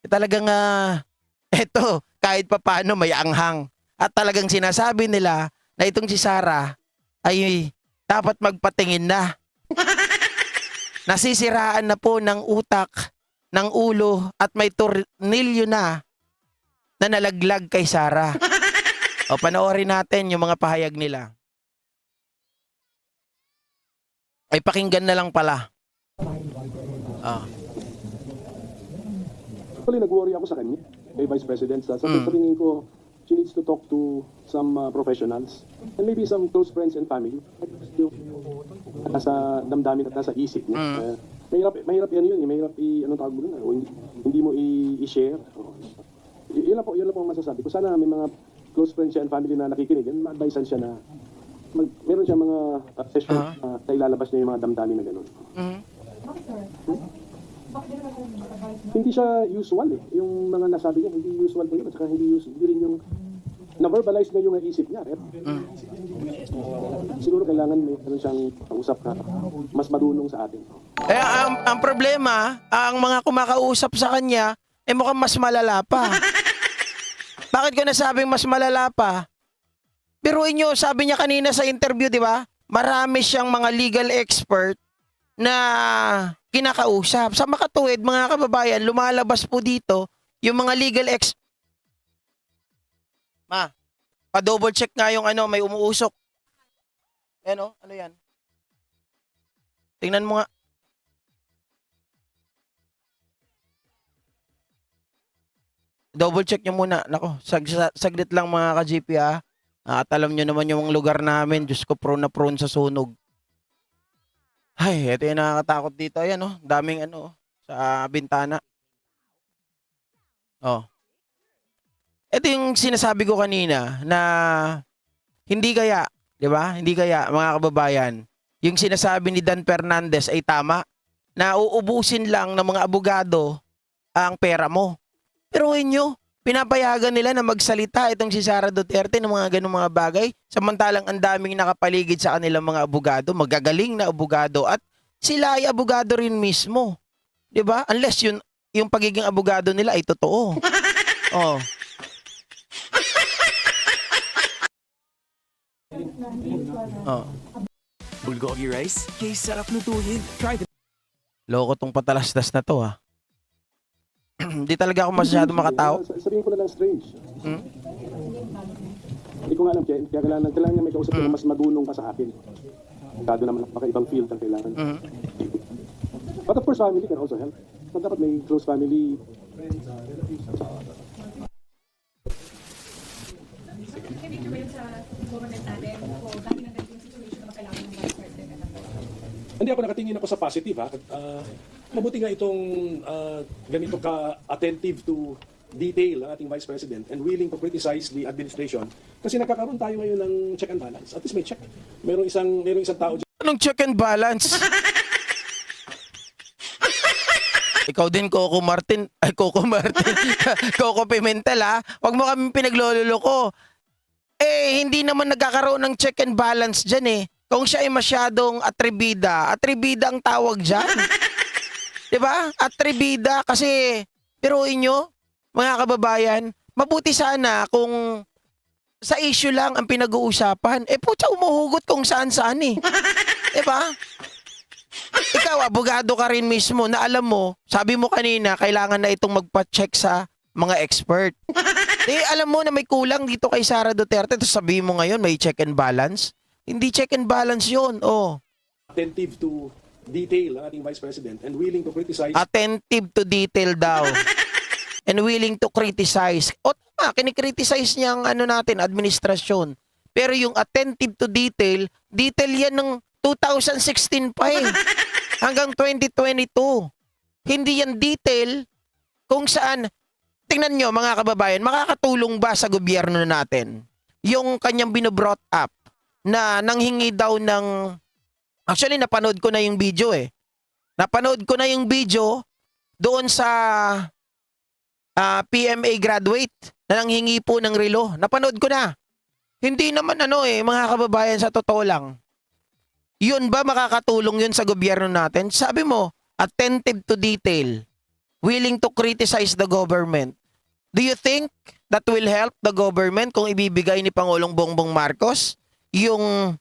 Talagang eto, kahit papaano may anghang. At talagang sinasabi nila na itong si Sarah ay dapat magpatingin na. Nasisiraan na po ng utak, ng ulo at may tornilyo na nalaglag kay Sarah. O panoorin natin yung mga pahayag nila. Ay pakinggan na lang pala. Ah. Actually, nag-worry ako sa kanya, kay Vice President. Sa tingin ko, she needs to talk to some professionals and maybe some close friends and family. Nasa damdamin at nasa isip niya. Mahirap yan yun. Mahirap anong tawag mo doon? Hindi mo i-share. Yun lang po ang masasabi ko. Sana may mga close friends siya and family na nakikinig. And ma-advisean siya na meron siya mga session na ilalabas niya yung mga damdamin na gano'n. Hindi siya usual eh. Yung mga nasabi niya, hindi usual po yun. At saka hindi rin yung na-verbalize na yung isip niya. Siguro kailangan may siyang usap na mas marunong sa atin. Eh, ang problema, ang mga kumakausap sa kanya, mukhang mas malala pa. Bakit ko nasabing mas malala pa? Biruin nyo, sabi niya kanina sa interview, di ba? Marami siyang mga legal expert na kinakausap. Sa makatuwid, mga kababayan, lumalabas po dito yung mga legal pa-double check nga yung may umuusok. Ano yan? Tingnan mo nga. Double check nyo muna. Nako, saglit lang mga ka-GP At alam nyo naman yung lugar namin. Diyos ko, prone na prone sa sunog. Ay, ito yung nakakatakot dito. Ayan, daming sa bintana. Ito yung sinasabi ko kanina na hindi kaya, di ba? Hindi kaya, mga kababayan, yung sinasabi ni Dan Fernandez ay tama na uubusin lang ng mga abogado ang pera mo. Pero inyo, pinapayagan nila na magsalita itong si Sara Duterte ng mga ganung mga bagay, samantalang ang daming nakapaligid sa kanilang mga abogado, magagaling na abogado, at sila ay abogado rin mismo. 'Di ba? Unless yung pagiging abogado nila ay totoo. Bulgogi rice, kay sarap lutuin. Try the Loko tong patalastas na to Hindi talaga ako masyado makatao. Sabihin ko na lang strange. Hindi ko nga alam, kaya kailangan niya may kausap na mas marunong ka sa akin. Kado naman ibang field ang kailangan. But of course, family can also help. So, dapat may close family. Hindi ako nakatingin ako sa positive At mabuti nga itong ganito ka-attentive to detail ang ating Vice President and willing to criticize the administration kasi nakakaroon tayo ngayon ng check and balance. At least may check. Merong isang tao dyan. Anong check and balance? Ikaw din, Coco Martin. Coco Pimentel, Huwag mo kami pinaglololoko. Hindi naman nagkakaroon ng check and balance dyan Kung siya ay masyadong atribida ang tawag dyan. Diba? Atribida kasi, piruin nyo, mga kababayan, mabuti sana kung sa issue lang ang pinag-uusapan. Putya, umuhugot kung saan-saan Diba? Ikaw, abogado ka rin mismo na alam mo, sabi mo kanina, kailangan na itong magpa-check sa mga expert. Alam mo na may kulang dito kay Sara Duterte, tapos sabihin mo ngayon may check and balance. Hindi check and balance yun. Attentive to detail ang ating Vice President and willing to criticize. Attentive to detail daw. And willing to criticize. Kinikriticize niya ang natin, administrasyon. Pero yung attentive to detail yan ng 2016 pa hanggang 2022. Hindi yan detail kung saan, tingnan nyo mga kababayan, makakatulong ba sa gobyerno natin yung kanyang binobrought up na nanghingi daw ng, actually napanood ko na yung video Napanood ko na yung video doon sa PMA graduate na nanghingi po ng relo. Napanood ko na. Hindi naman mga kababayan, sa totoo lang. Yun ba makakatulong yun sa gobyerno natin? Sabi mo, attentive to detail. willing to criticize the government. Do you think that will help the government kung ibibigay ni Pangulong Bongbong Marcos yung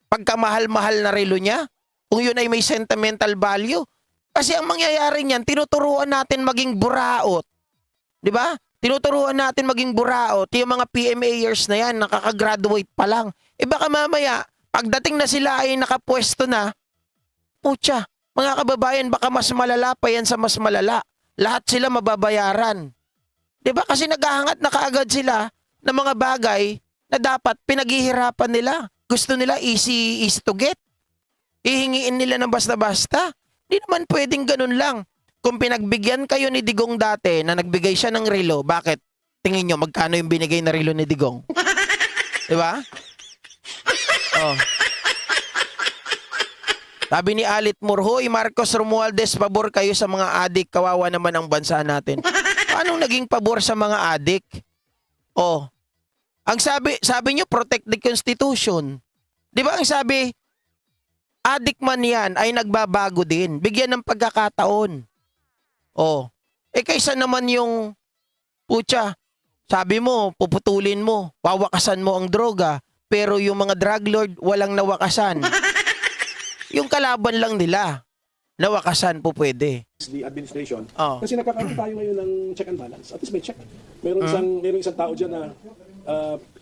pagkamahal-mahal na relo niya? Kung yun ay may sentimental value? Kasi ang mangyayari niyan, tinuturuan natin maging buraot. Di ba? Tinuturuan natin maging buraot. Yung mga PMAers na yan, nakakagraduate pa lang. Eh baka mamaya, pagdating na sila ay nakapwesto na, putya, mga kababayan, baka mas malala pa yan sa mas malala. Lahat sila mababayaran. Di ba? Kasi naghahangat na kaagad sila ng mga bagay na dapat pinaghihirapan nila. Gusto nila easy to get. Hihingiin nila ng basta-basta. Di naman pwedeng ganun lang. Kung pinagbigyan kayo ni Digong dati na nagbigay siya ng relo, bakit? Tingin nyo, magkano yung binigay na relo ni Digong? Di ba? Oh. Sabi ni Alit Murhoy, Marcos Romualdez, pabor kayo sa mga adik. Kawawa naman ang bansa natin. Anong naging pabor sa mga adik? Oh. Ang sabi nyo, protect the Constitution. Di ba ang sabi, adik man yan ay nagbabago din. Bigyan ng pagkakataon. Oh. Eh kaysa naman yung, putya, sabi mo, puputulin mo, wawakasan mo ang droga, pero yung mga drug lord, walang nawakasan. Yung kalaban lang nila, nawakasan po pwede. The administration. Oh. Kasi nakakaroon tayo ngayon ng check and balance. At least may check. Merong isang tao dyan na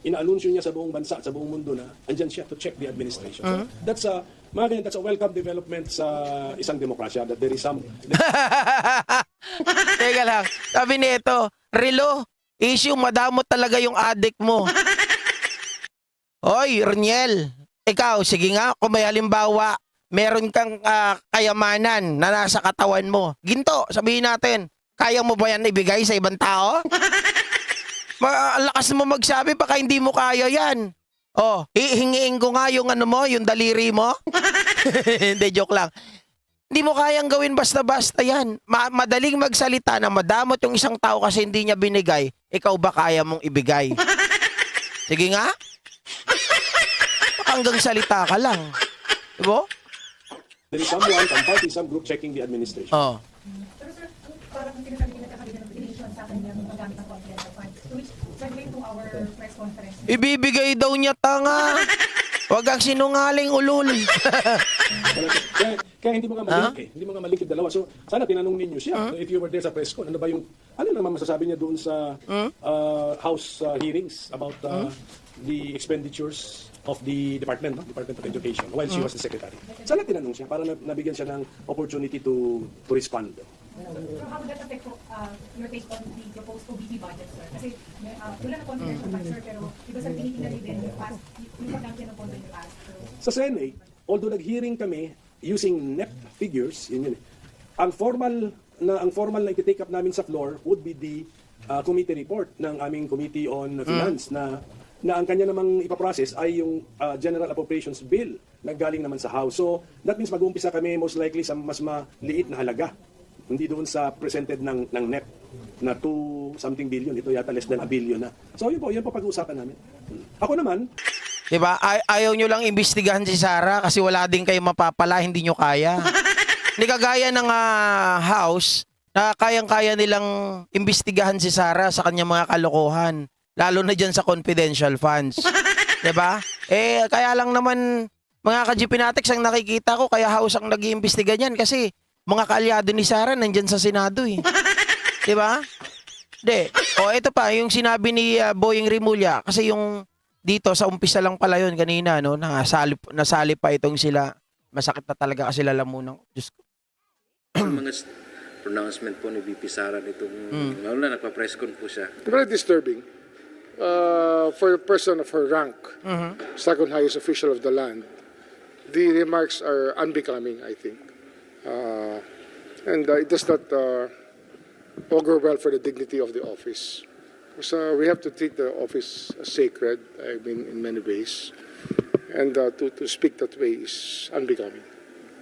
inaanunsyo niya sa buong bansa, sa buong mundo na andyan siya to check the administration. So that's a welcome development sa isang demokrasya that there is some... Teka lang, sabi nito, relo, issue, madamot talaga yung adik mo. Hoy, Reniel, ikaw, sige nga, kung may halimbawa, meron kang kayamanan na nasa katawan mo. Ginto, sabihin natin, kaya mo ba yan ibigay sa ibang tao? Ang lakas mo magsabi, baka hindi mo kaya yan. Oh, hihingiin ko nga yung ano mo, yung daliri mo. Hindi, joke lang. Hindi mo kayang gawin basta-basta yan. Madaling magsalita na madamot yung isang tao kasi hindi niya binigay, ikaw ba kaya mong ibigay? Sige nga. Hanggang salita ka lang. Diba? There is someone, some party, some group checking the administration. Oh. Pero sir, parang sinasabi nila kakabit ng donation sa kanyang magamit ng confidential funds, which segway to our press conference. Ibibigay daw niya tanga. Huwag kang sinungaling ulul. Kaya hindi mo nga malink eh. Hindi mo nga malink yung dalawa. So, sana tinanong ninyo siya. If you were there sa press con, ano naman masasabi niya doon sa House hearings about the expenditures of the Department of Education while she was the secretary. Sana tinanong siya para nabigyan siya ng opportunity to respond. So how would that affect your take on the proposed OBP budget, sir? Kasi wala na confidential funds, sir, pero iba sa tinitingnan din yung past, yung pagkakita ng pondo in the past. Sa Senate, although nag-hearing kami using NEP figures, yun eh. Ang formal na i-take up namin sa floor would be the committee report ng aming Committee on Finance na ang kanya namang ipaprocess ay yung General Appropriations Bill na galing naman sa House. So that means mag-uumpisa kami most likely sa mas maliit na halaga. Hindi doon sa presented ng NEP na 2-something billion. Ito yata less than a billion na. So yun po pag-uusapan namin. Ako naman, Diba? Ayaw nyo lang imbestigahan si Sara kasi wala din kayo mapapala, hindi nyo kaya. Hindi kagaya ng House na kayang-kaya nilang imbestigahan si Sara sa kanyang mga kalokohan. Lalo na dyan sa confidential funds. Diba? Eh, kaya lang naman mga ka-GPNatics ang nakikita ko, kaya House ang nag-iimbestiga niyan kasi mga kaalyado ni Sara nandyan sa Senado eh. Diba? Hindi. O, ito pa, yung sinabi ni Boying Rimulya, kasi yung dito sa umpisa lang pala yun kanina, no? Nasali pa itong sila. Masakit na talaga kasi lalamunan. Diyos ko. Mga pronouncement po ni VP Sara nitong, lalo na nagpa-press con po siya. Very disturbing for a person of her rank, second highest official of the land. The remarks are unbecoming, I think. And it does not augur well for the dignity of the office. So we have to treat the office as sacred, I mean, in many ways. And to speak that way is unbecoming.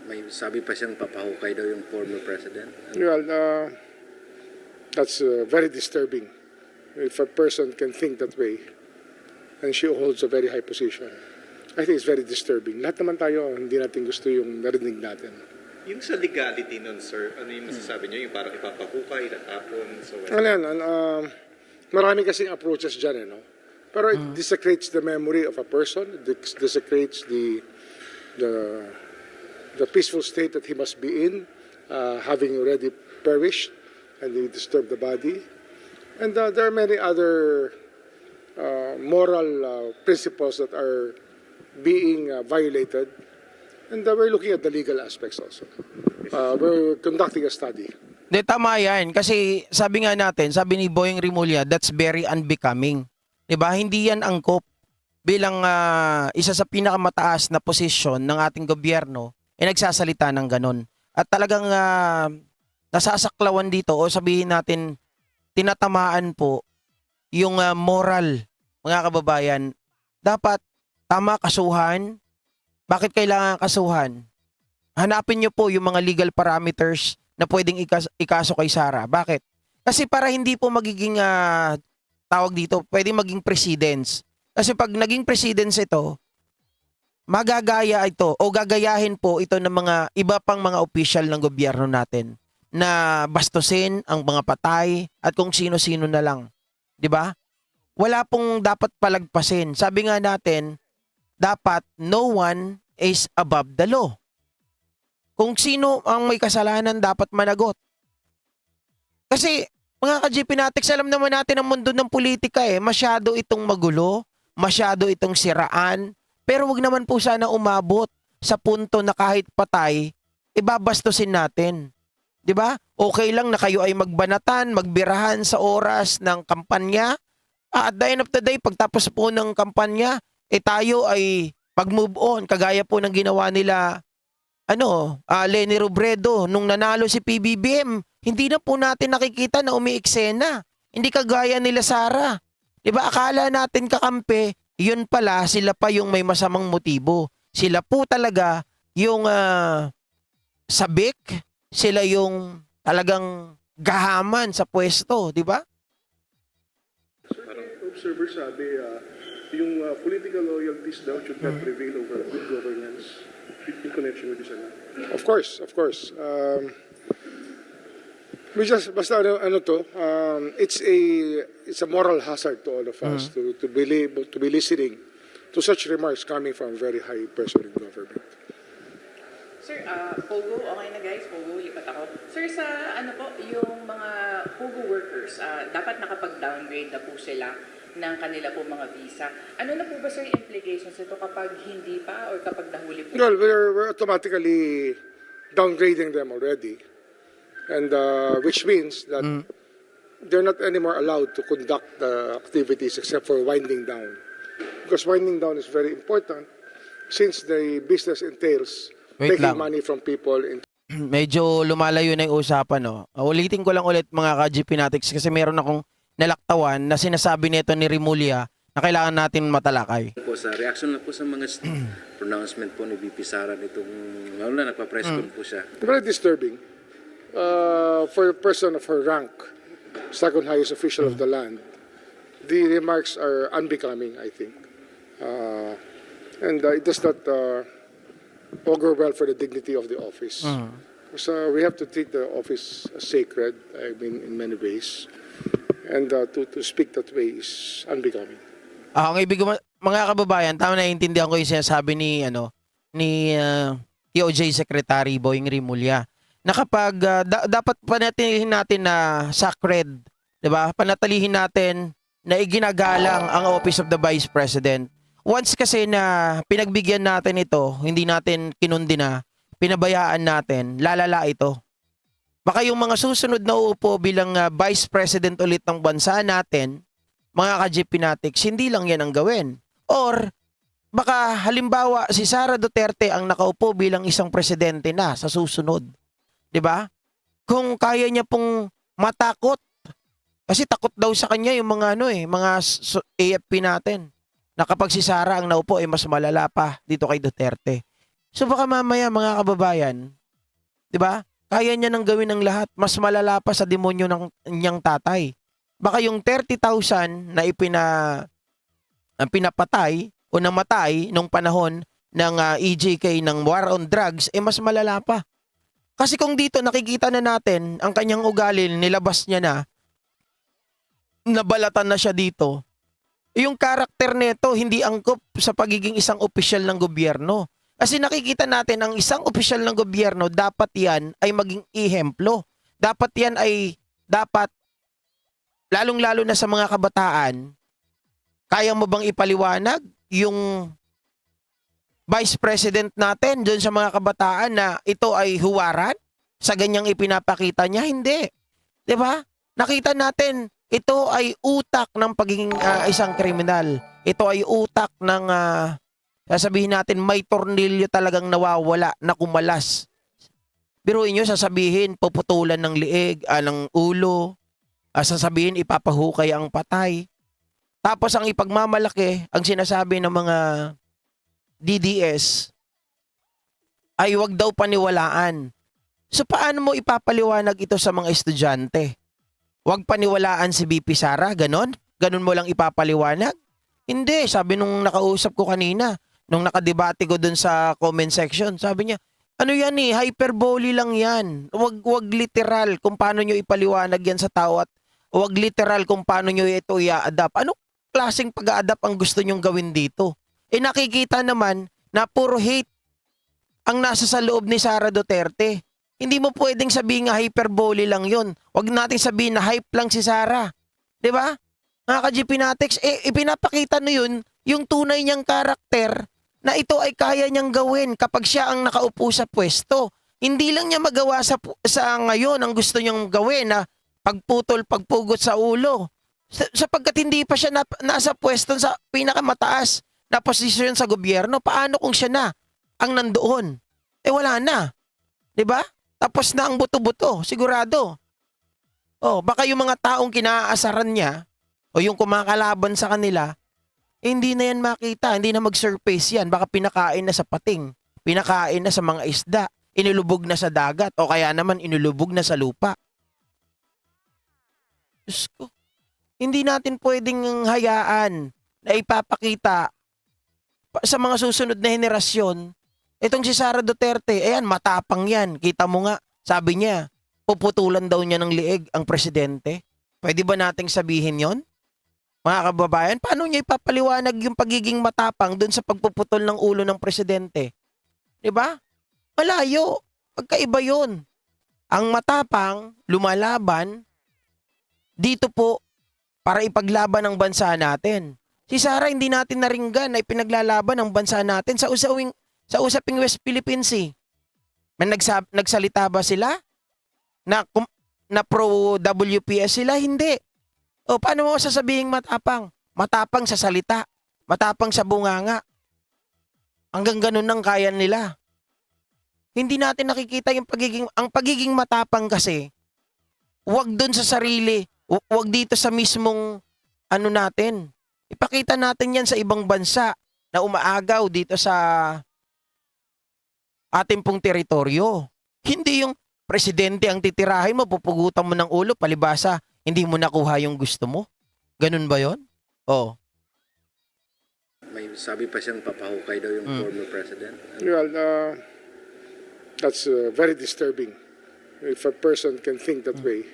May sabi pa siyang papahukay daw yung former president. Well, that's very disturbing. If a person can think that way, and she holds a very high position, I think it's very disturbing. Lahat naman tayo, hindi natin gusto yung narinig natin. Yung sa legality nun, sir, ano yung masasabi niyo? Yung parang ipapahukay, tatapon, so Ano yan, marami kasing approaches dyan, no? Pero it desecrates the memory of a person, it desecrates the peaceful state that he must be in, having already perished, and you disturb the body. And there are many other moral principles that are being violated. And we're looking at the legal aspects also. We're conducting a study. De, tama yan. Kasi sabi nga natin, sabi ni Boyeng Rimulya, that's very unbecoming. 'Di ba? Hindi yan angkop bilang isa sa pinakamataas na posisyon ng ating gobyerno nagsasalita ng ganun. At talagang nasasaklawan dito o sabihin natin tinatamaan po yung moral, mga kababayan. Dapat tama kasuhan. Bakit kailangan kasuhan? Hanapin nyo po yung mga legal parameters na pwedeng ikaso kay Sara. Bakit? Kasi para hindi po magiging tawag dito, pwedeng maging precedence. Kasi pag naging precedence ito, magagaya ito o gagayahin po ito ng mga iba pang mga official ng gobyerno natin na bastusin ang mga patay at kung sino-sino na lang. 'Di ba? Wala pong dapat palagpasin. Sabi nga natin, dapat no one is above the law. Kung sino ang may kasalanan, dapat managot. Kasi, mga ka-GP Natics, alam naman natin ang mundo ng politika masyado itong magulo, masyado itong siraan, pero wag naman po sana umabot sa punto na kahit patay, ibabastusin natin. 'Di ba? Okay lang na kayo ay magbanatan, magbirahan sa oras ng kampanya. At the end of the day, pagtapos po ng kampanya, tayo ay pag-move on, kagaya po ng ginawa nila Leni Robredo nung nanalo si PBBM. Hindi na po natin nakikita na umiiksena. Hindi kagaya nila Sara. 'Di ba? Akala natin kakampi, yun pala sila pa yung may masamang motibo. Sila po talaga yung sabik, sila yung talagang gahaman sa pwesto, 'di ba? Parang observer sabi, yung political loyalties daw should not prevail over good governance in connection with this. Of course, of course. It's a moral hazard to all of us to be listening to such remarks coming from a very high person in government. Sir, Pogo, okay na guys, Pogo, lipat ako. Sir, sa yung mga Pogo workers, dapat nakapag-downgrade na po sila ng kanila po mga visa. Ano na po ba sir implications ito kapag hindi pa or kapag nahuli po? Well, we're automatically downgrading them already. And which means that they're not anymore allowed to conduct the activities except for winding down. Because winding down is very important since the business entails Wait taking lang. money from people. Medyo lumalayo na yung usapan, Ulitin ko lang ulit mga ka-GP Natics kasi meron akong nalaktawan na sinasabi nito ni Rimulya na kailangan natin matalakay. Po sa reaction lang po sa mga pronouncement po ni VP Sara nitong lalo na nagpa-press con po siya. Very disturbing for a person of her rank, second highest official of the land. The remarks are unbecoming, I think. And it does not augur well for the dignity of the office. So we have to treat the office as sacred, I mean, in many ways. And to speak that way is unbecoming. Ang ibig ko, mga kababayan, tama naiintindihan ko yung sinasabi ni DOJ Secretary Boyeng Rimulya na kapag dapat panatilihin natin na sacred, 'di ba? Panatilihin natin na iginagalang ang Office of the Vice President. Once kasi na pinagbigyan natin ito, hindi natin kinundi na, pinabayaan natin, lalala ito. Baka yung mga susunod na uupo bilang Vice President ulit ng bansa natin, mga ka-GP Natics, hindi lang yan ang gawin. Or, baka halimbawa si Sara Duterte ang nakaupo bilang isang presidente na sa susunod. 'Di ba? Kung kaya niya pong matakot, kasi takot daw sa kanya yung mga mga AFP natin. Na kapag si Sara ang naupo mas malala pa dito kay Duterte. So baka mamaya mga kababayan, 'di ba? Kaya niya nang gawin ang lahat, mas malala pa sa demonyo ng niyang tatay. Baka yung 30,000 na pinapatay o namatay nung panahon ng EJK ng war on drugs mas malala pa. Kasi kung dito nakikita na natin ang kanyang ugali, nilabas niya na, nabalatan na siya dito. Yung karakter nito hindi angkop sa pagiging isang opisyal ng gobyerno. Kasi nakikita natin ang isang opisyal ng gobyerno, dapat yan ay maging ehemplo. Dapat yan ay, lalong-lalo na sa mga kabataan, kaya mo bang ipaliwanag yung Vice President natin doon sa mga kabataan na ito ay huwaran? Sa ganyang ipinapakita niya? Hindi. 'Di ba? Nakita natin, ito ay utak ng pagiging isang kriminal. Ito ay utak ng, sasabihin natin, may tornilyo talagang nawawala na kumalas. Biruin nyo, sasabihin, puputulan ng liig, ng ulo. Sasabihin, ipapahukay ang patay. Tapos ang ipagmamalaki, ang sinasabi ng mga DDS, ay wag daw paniwalaan. So paano mo ipapaliwanag ito sa mga estudyante? Wag paniwalaan si BP Sara, ganon? Ganon mo lang ipapaliwanag? Hindi, sabi nung nakausap ko kanina, nung nakadebate ko dun sa comment section, sabi niya, ano yan hyperbole lang yan. Wag literal kung paano nyo ipaliwanag yan sa tao at wag literal kung paano nyo ito i-adapt. Ano klaseng pag-a-adapt ang gusto nyong gawin dito? Nakikita naman na puro hate ang nasa sa loob ni Sara Duterte. Hindi mo pwedeng sabihin nga hyperbole lang yun. Wag natin sabihin na hype lang si Sara. 'Di ba? Mga ka-GP Natex, ipinapakita na yun yung tunay niyang karakter na ito ay kaya niyang gawin kapag siya ang nakaupo sa pwesto. Hindi lang niya magawa sa ngayon ang gusto niyang gawin na pagpugot sa ulo. Sapagkat hindi pa siya nasa pwesto sa pinakamataas na posisyon sa gobyerno, paano kung siya na ang nandoon? Wala na. 'Di ba? Tapos na ang buto-buto, sigurado. Baka yung mga taong kinaasaran niya o yung kumakalaban sa kanila, hindi na yan makita, hindi na mag-surface yan. Baka pinakain na sa pating, pinakain na sa mga isda, inilubog na sa dagat o kaya naman inilubog na sa lupa. Diyos ko, hindi natin pwedeng hayaan na ipapakita sa mga susunod na henerasyon. Itong si Sara Duterte, ayan, matapang yan. Kita mo nga, sabi niya, puputulan daw niya ng liig ang presidente. Pwede ba nating sabihin yon? Mga kababayan, paano niya ipapaliwanag yung pagiging matapang dun sa pagpuputol ng ulo ng presidente? Diba? Malayo. Pagkaiba yun. Ang matapang, lumalaban, dito po, para ipaglaban ang bansa natin. Si Sara, hindi natin naringgan na ipinaglalaban ang bansa natin sa usaping West Philippines. May nagsalita ba sila? Na pro-WPS sila? Hindi. Paano mo sasabihin matapang? Matapang sa salita. Matapang sa bunganga. Hanggang ganun ang kaya nila. Hindi natin nakikita yung pagiging matapang kasi, wag dun sa sarili. Wag dito sa mismong natin. Ipakita natin yan sa ibang bansa na umaagaw dito sa ating pong teritoryo. Hindi yung presidente ang titirahin mo, pupugutan mo ng ulo, palibasa, hindi mo nakuha yung gusto mo. Ganun ba yon? May sabi pa siyang papahukay daw yung former president. Well, that's very disturbing. If a person can think that way,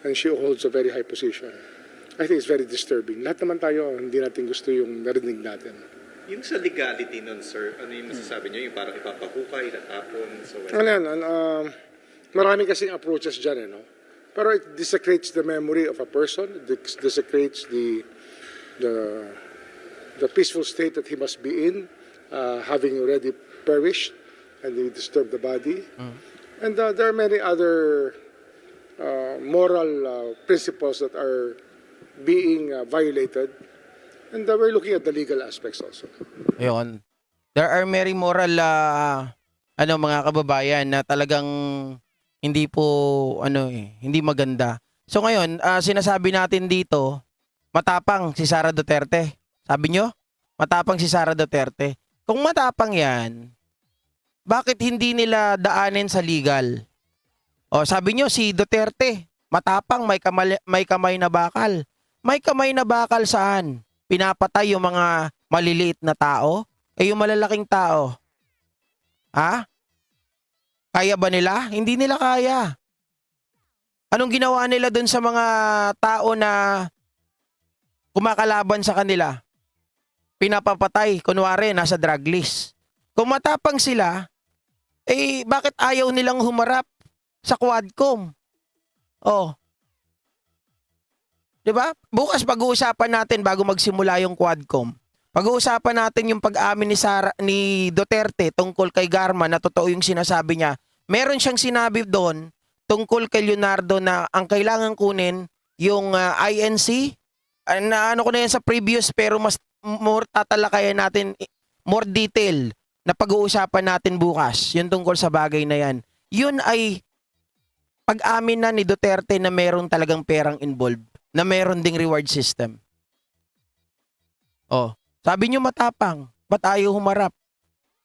and she holds a very high position, I think it's very disturbing. Lahat naman tayo, hindi natin gusto yung narinig natin. Yung sa legality nun, sir, ano yung masasabi niyo? Yung parang ipapahukay, natapon, so Ano yan, marami kasing approaches dyan, no? Pero it desecrates the memory of a person, it desecrates the peaceful state that he must be in, having already perished, and they disturb the body. And there are many other moral principles that are being violated. And we're looking at the legal aspects also. Ayun. There are many moral mga kababayan na talagang hindi po hindi maganda. So ngayon, sinasabi natin dito, matapang si Sara Duterte. Sabi nyo? Matapang si Sara Duterte. Kung matapang 'yan, bakit hindi nila daanin sa legal? Sabi nyo si Duterte, matapang, may kamay na bakal. May kamay na bakal saan? Pinapatay yung mga maliliit na tao? Yung malalaking tao? Ha? Kaya ba nila? Hindi nila kaya. Anong ginawa nila dun sa mga tao na kumakalaban sa kanila? Pinapapatay. Kunwari, nasa drug list. Kung matapang sila, eh bakit ayaw nilang humarap sa Quadcom? Oh. 'Di ba? Bukas pag-uusapan natin bago magsimula yung Quadcom. Pag-uusapan natin yung pag-amin ni Duterte tungkol kay Garma na totoo yung sinasabi niya. Meron siyang sinabi doon tungkol kay Leonardo na ang kailangan kunin yung INC. Na ano ko na yan sa previous pero mas more tatalakayan natin more detail na pag-uusapan natin bukas. Yung tungkol sa bagay na yan. Yun ay pag-amin na ni Duterte na meron talagang perang involved. Na meron ding reward system. Oh, sabi niyo matapang, ba't ayaw humarap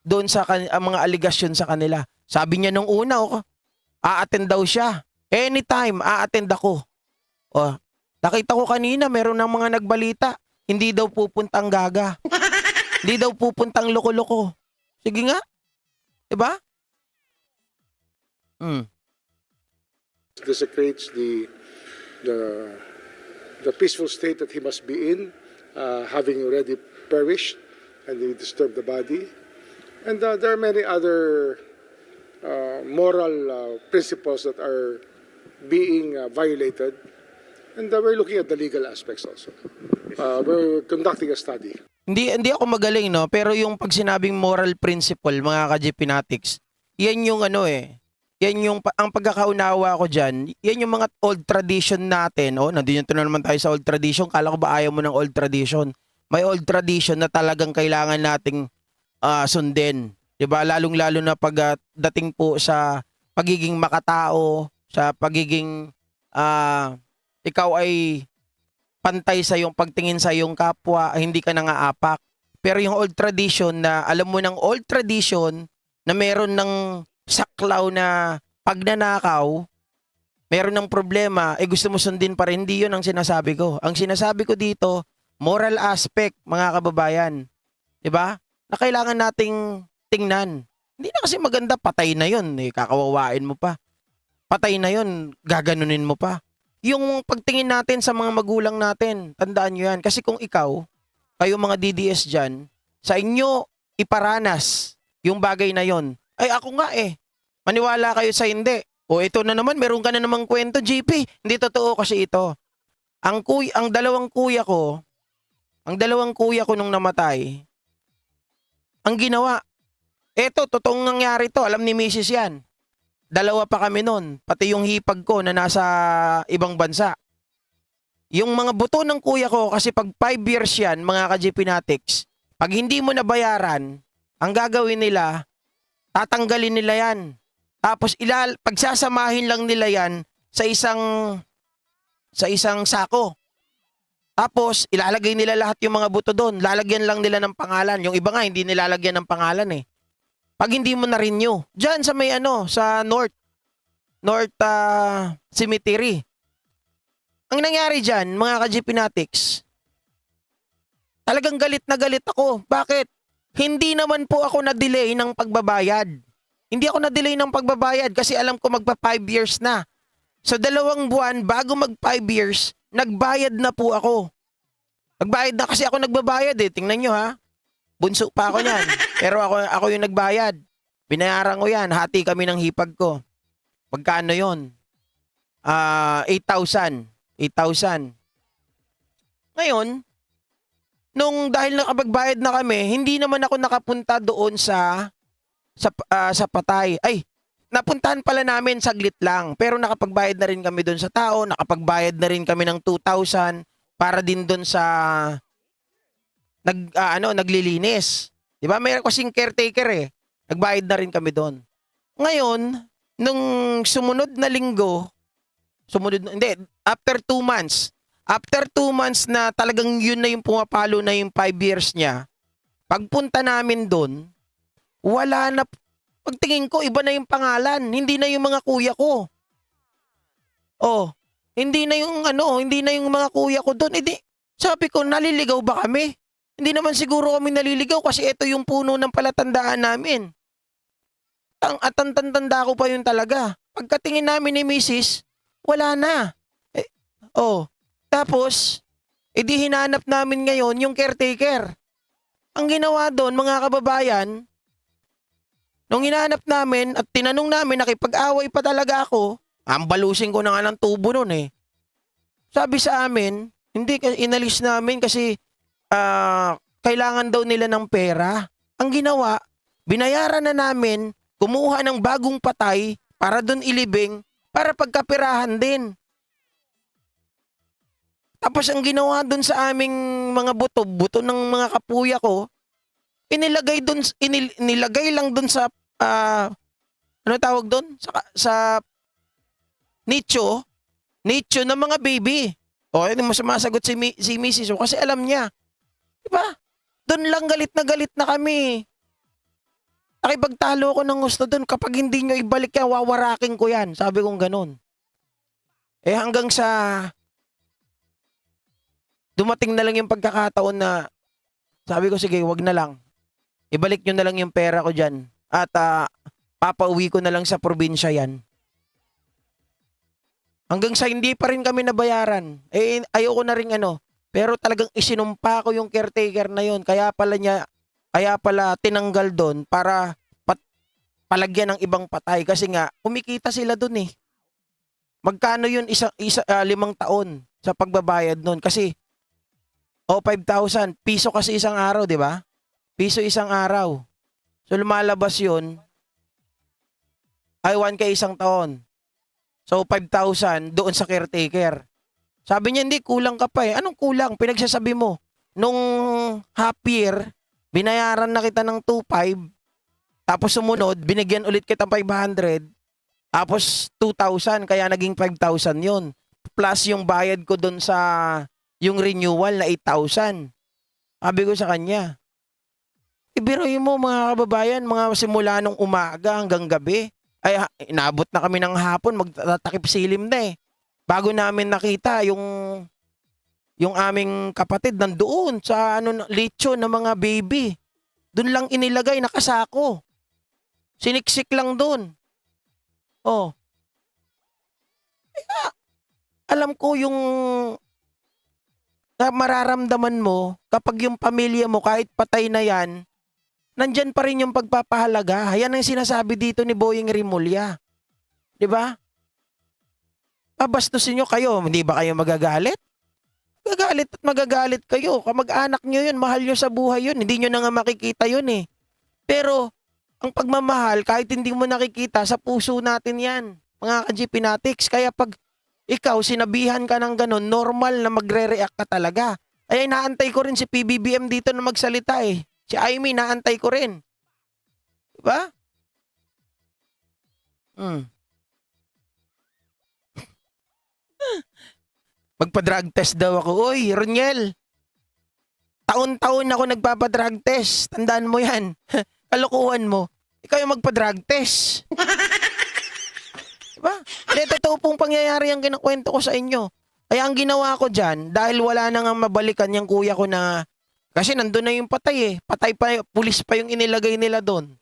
doon sa mga aligasyon sa kanila? Sabi niya nung una, a-attend daw siya. Anytime, a-attend ako. Oh, nakita ko kanina, meron ng mga nagbalita, hindi daw pupuntang Gaga. Hindi daw pupuntang loko-loko. Sige nga. Diba? Desecrates the peaceful state that he must be in, having already perished, and he disturbed the body. And there are many other moral principles that are being violated. And we're looking at the legal aspects also. We're conducting a study. Hindi ako magaling, no? Pero yung pag sinabing moral principle, mga ka-GP Natics, yan yung yan yung ang pagkakaunawa ko diyan, yan yung mga old tradition natin. Oh, nandito na naman tayo sa old tradition. Kala ko ba ayaw mo ng old tradition? May old tradition na talagang kailangan nating sundin. 'Di ba? Lalong-lalo na pag dating po sa pagiging makatao, sa pagiging ikaw ay pantay sa yung pagtingin sa yung kapwa, hindi ka nangaapak. Pero yung old tradition na alam mo ng old tradition na meron ng saklaw na pagnanakaw, meron ng problema, gusto mo sundin pa rin. Hindi yun ang sinasabi ko. Ang sinasabi ko dito, moral aspect, mga kababayan. 'Di ba? Na kailangan nating tingnan. Hindi na kasi maganda, patay na yun. Kakawawain mo pa. Patay na yun, gaganunin mo pa. Yung pagtingin natin sa mga magulang natin, tandaan nyo yan. Kasi kung ikaw, kayo mga DDS dyan, sa inyo iparanas yung bagay na yon. Ay ako nga maniwala kayo sa hindi. O ito na naman, meron ka na namang kwento, GP. Hindi totoo kasi ito. Ang dalawang kuya ko nung namatay, ang ginawa, eto, totoong nangyari to, alam ni Mrs. yan. Dalawa pa kami nun, pati yung hipag ko na nasa ibang bansa. Yung mga buto ng kuya ko, kasi pag 5 years yan, mga ka-GP Natics, pag hindi mo nabayaran, ang gagawin nila, tatanggalin nila yan. Tapos pagsasamahin lang nila yan sa isang sako. Tapos ilalagay nila lahat yung mga buto doon. Lalagyan lang nila ng pangalan. Yung iba nga hindi nilalagyan ng pangalan Pag hindi mo na-renew. Diyan sa may sa North Cemetery. Ang nangyari diyan, mga ka-GP Natics, talagang galit na galit ako. Bakit? Hindi naman po ako na-delay ng pagbabayad. Hindi ako na-delay ng pagbabayad kasi alam ko magpa 5 years na. Sa 2 buwan, bago mag 5 years, nagbayad na po ako. Nagbayad na kasi ako nagbabayad Tingnan nyo ha. Bunso pa ako niyan. Pero ako yung nagbayad. Binayaran ko yan. Hati kami ng hipag ko. Pagkano yon? 8,000. 8,000. Ngayon, dahil nakapagbayad na kami, hindi naman ako nakapunta doon sa patay. Ay, napuntahan pala namin saglit lang. Pero nakapagbayad na rin kami doon sa tao, nakapagbayad na rin kami ng 2,000 para din doon sa naglilinis. 'Di ba? Mayroon kasing caretaker Nagbayad na rin kami doon. Ngayon, nung sumunod na linggo, after 2 months. After 2 months na talagang yun na yung pumapalo na yung 5 years niya, pagpunta namin doon, wala na, pagtingin ko, iba na yung pangalan. Hindi na yung mga kuya ko. Hindi na yung mga kuya ko doon. Sabi ko, naliligaw ba kami? Hindi naman siguro kami naliligaw kasi ito yung puno ng palatandaan namin. At ang tanda ko pa yun talaga. Pagkatingin namin ni Mrs., wala na. Tapos, edi hinanap namin ngayon yung caretaker. Ang ginawa doon, mga kababayan, nung hinanap namin at tinanong namin, nakipag-away pa talaga ako, ambalusin ko na nga ng tubo noon eh. Sabi sa amin, hindi, inalis namin kasi kailangan daw nila ng pera. Ang ginawa, binayaran na namin, kumuha ng bagong patay para doon ilibing, para pagkapirahan din. Tapos ang ginawa doon sa aming mga buto ng mga kapuya ko, inilagay lang doon sa, ano tawag doon? Sa nicho ng mga baby. Hindi mo sumasagot si Mrs. kasi alam niya. Diba? Doon lang galit na kami. Nakipagtalo ko ng gusto doon. Kapag hindi nyo ibalik yan, wawaraking ko yan. Sabi kong ganun. Hanggang sa dumating na lang yung pagkakataon na sabi ko, sige, wag na lang. Ibalik nyo na lang yung pera ko dyan. At papauwi ko na lang sa probinsya yan. Hanggang sa hindi pa rin kami nabayaran. Ayoko na rin Pero talagang isinumpa ko yung caretaker na yun. Kaya pala tinanggal doon para palagyan ng ibang patay. Kasi nga, kumikita sila doon eh. Magkano yun 5 taon sa pagbabayad noon? Kasi 5,000. Piso kasi isang araw, di ba? Piso isang araw. So lumalabas yun, 1K isang taon. So 5,000 doon sa caretaker. Sabi niya, hindi, kulang ka pa eh. Anong kulang? Pinagsasabi mo. Nung half year, binayaran na kita ng 2,500. Tapos sumunod, binigyan ulit kita 500. Tapos 2,000, kaya naging 5,000 yun. Plus yung bayad ko doon sa yung renewal na 8,000. Sabi ko sa kanya, ibiruin mo mga kababayan, mga simula nung umaga hanggang gabi. Inabot na kami ng hapon, magtatakip silim na eh. Bago namin nakita yung aming kapatid nandoon sa lechon ng mga baby. Doon lang inilagay, nakasako. Siniksik lang doon. Alam ko yung na mararamdaman mo kapag yung pamilya mo kahit patay na yan, nandyan pa rin yung pagpapahalaga. Yan ang sinasabi dito ni Boying Rimulya. Di ba? Pabastusin nyo kayo, hindi ba kayo magagalit? Magagalit kayo. Kamag-anak nyo yun, mahal nyo sa buhay yun. Hindi nyo na nga makikita yun eh. Pero, ang pagmamahal, kahit hindi mo nakikita, sa puso natin yan. Mga ka-GP Natics. Kaya pag ikaw, sinabihan ka ng ganun, normal na magre-react ka talaga. Ay, naantay ko rin si PBBM dito na magsalita eh. Si Amy, naantay ko rin. Diba? Magpa-drug test daw ako. Uy, Roniel, taon-taon ako nagpapa-drug test. Tandaan mo yan. Kalokohan mo. Ikaw yung magpa-drug test. Diba? Totoo pong pangyayari ang kinakwento ko sa inyo. Kaya ang ginawa ko dyan, dahil wala na nga mabalikan yung kuya ko na, kasi nandun na yung patay eh. Patay pa, pulis pa yung inilagay nila doon.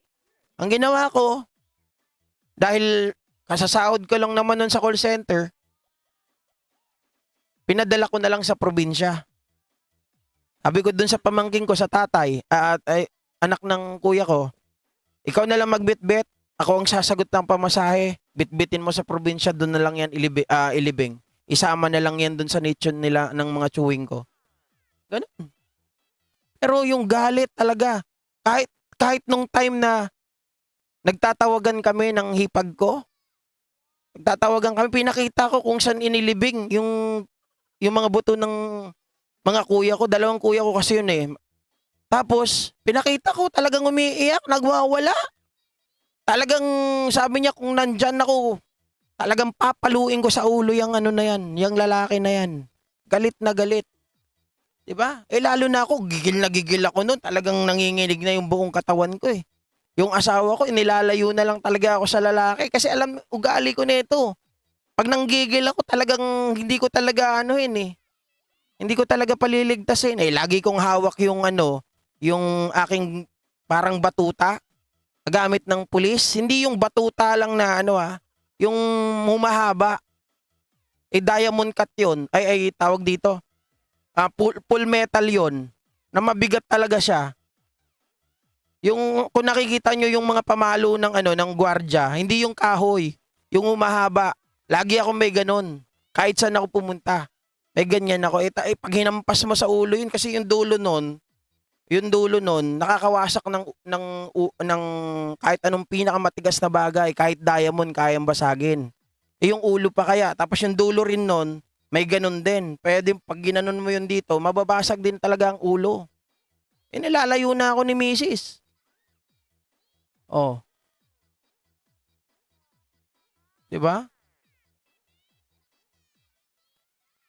Ang ginawa ko, dahil kasasahod ko lang naman nun sa call center, pinadala ko na lang sa probinsya. Sabi ko dun sa pamangking ko sa tatay, anak ng kuya ko, ikaw na lang magbitbit, ako ang sasagot ng pamasahe, bitbitin mo sa probinsya, dun na lang yan ilibing. Isama na lang yan dun sa nicho nila ng mga chewing ko. Ganun. Pero yung galit talaga, kahit nung time na nagtatawagan kami ng hipag ko, pinakita ko kung saan inilibing yung mga buto ng mga kuya ko, 2 kuya ko kasi yun eh. Tapos, pinakita ko, talagang umiiyak, nagwawala. Talagang sabi niya kung nandyan ako, talagang papaluin ko sa ulo yung yung lalaki na yan. Galit na galit. Diba? Lalo na ako, gigil ako nun. Talagang nanginginig na yung buong katawan ko eh. Yung asawa ko, inilalayo na lang talaga ako sa lalaki. Kasi alam, ugali ko nito. Pag nanggigil ako, talagang hindi ko talaga hindi ko talaga paliligtasin. Lagi kong hawak yung yung aking parang batuta. gamit ng pulis. Hindi yung batuta lang na yung humahaba. Diamond cut yun. Ay tawag dito. Full metal yun. Na mabigat talaga siya. Yung kung nakikita nyo yung mga pamalo ng gwardiya, hindi yung kahoy, yung humahaba. Lagi ako may ganun. Kahit saan ako pumunta. May ganyan ako. Pag hinampas mo sa ulo yun kasi yung dulo nun nakakawasak ng kahit anong pinakamatigas na bagay, kahit diamond kayang basagin. Yung ulo pa kaya, tapos yung dulo rin nun, may ganun din. Pwede pag ginanon mo yun dito, mababasag din talaga ang ulo. Nilalayo na ako ni Mrs. Oh. 'Di ba?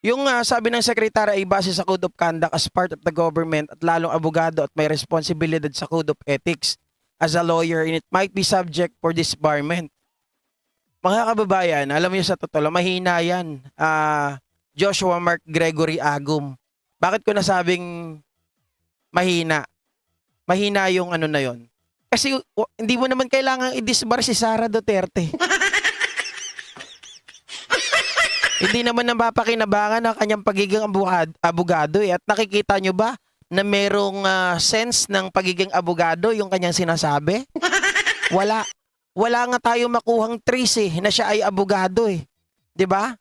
Yung sabi ng sekretary ay base sa Code of Conduct as part of the government at lalong abogado at may responsibilidad sa Code of Ethics as a lawyer and it might be subject for disbarment. Mga kababayan, alam niyo sa totoo, mahina yan. Joshua Mark Gregory Agum. Bakit ko nasabing mahina? Mahina yung na yon. Kasi hindi mo naman kailangan i-disbar si Sara Duterte. Hindi naman napapakinabangan ang kanyang pagiging abogado At nakikita nyo ba na merong sense ng pagiging abogado yung kanyang sinasabi? Wala. Wala nga tayo makuhang trace na siya ay abogado 'Di ba?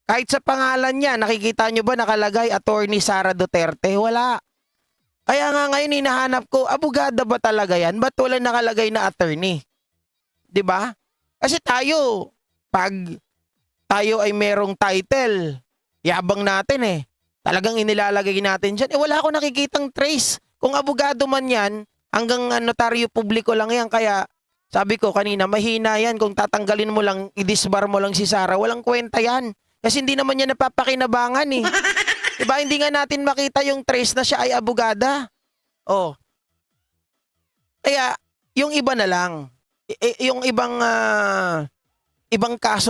Kahit sa pangalan niya, nakikita nyo ba nakalagay Attorney Sara Duterte? Wala. Kaya nga ngayon hinahanap ko, abogada ba talaga yan? Ba't wala nakalagay na attorney? 'Di ba? Kasi tayo, pag tayo ay merong title, yabang natin Talagang inilalagay natin dyan. Wala ako nakikitang trace. Kung abogado man yan, hanggang notaryo publiko lang yan. Kaya sabi ko kanina, mahina yan. Kung tatanggalin mo lang, i-disbar mo lang si Sara, walang kwenta yan. Kasi hindi naman yan napapakinabangan Diba? Hindi nga natin makita yung trace na siya ay abogada. Oh. Kaya, yung iba na lang. Yung ibang kaso